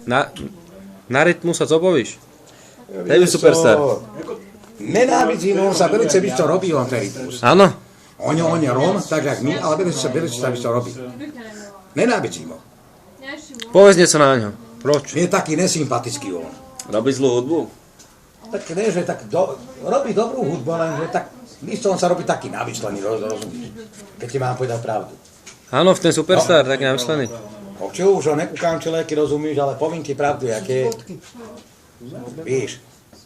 Na rytmu sa co povíš? To je superstar. Nenávidím, on sa velice víš, čo robí, on ten rytmus. Áno. On je Róm, tak jak my, ale velice sa víš, čo robí. Nenávidím ho. Povedz niečo na ňo. Proč? Je taký nesympatický on. Robí zlú hudbu? Tak nie, že tak robí dobrú hudbu, lenže tak, víš čo, on sa robí taký namyslený, rozumíš, keď ti mám povedať pravdu. Áno, v ten superstar, tak namyslený. Či už ho nekúkam čeléky, rozumíš, ale poviem ti pravdu, jak je. Víš.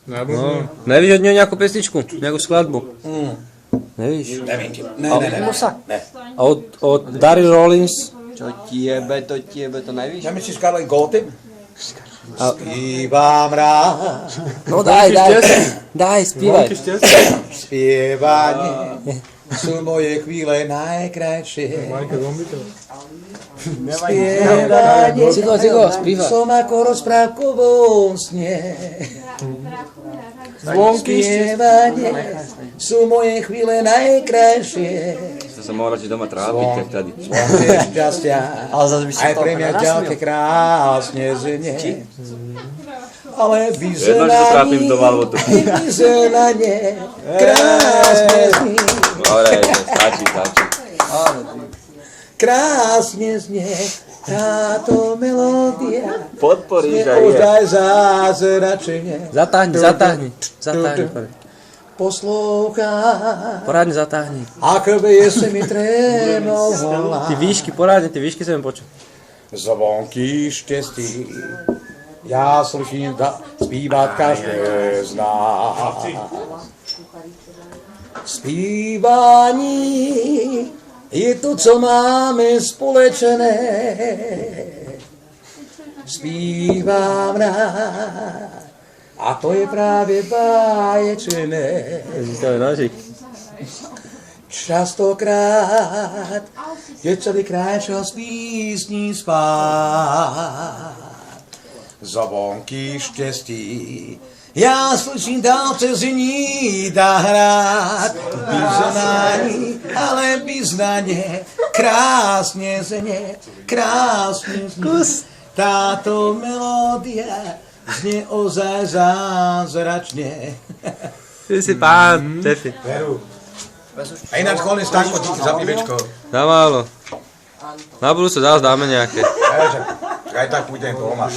No, nevíš od neho nejakú pesničku, nejakú skladbu? Nevíš? Neviem ti. Ne. A od Daryl Rollins? Čo tiebe, to nevíš? Nemyslíš Karlen Gotem? Spívam rád. No daj, spívaj. Spievanie sú moje chvíle najkrajšie. Spievanie som ako rozprávku vo sne. Spievanie sú moje chvíle najkrajšie. To sa mohol radšej doma trápiť, jak tady. Zvonke šťastia, aj pre mňa ďalke krásne znie. Ale vyznanie, krásne znie. Dobre, stačí. Krásne znie táto melódia. Podporíš aj je. Ozaj zázračne. Zatáhni. Poslúchaj. Poradne zatáhni. Ako by se mi trémovala. Ty výšky sa mi počuť. Zvonky štěstí, já slyším zpívat každé z nás. Zpívání je to, co máme společné. Zpívám rád, a to je právě báječné. Častokrát je celý kraj čas písní spát. Zvonky štěstí, já slyším dálce zní dá hrát. Vyznání, ale vyznaně, krásně zně. Táto melódia znie ozaj zázračne. Ty si pán, Tefi. Veru. A ináč chválim Stanko, díky za pivečko. Dá málo. Na budúce zás dáme nejaké. Aj tak pôjdem doma.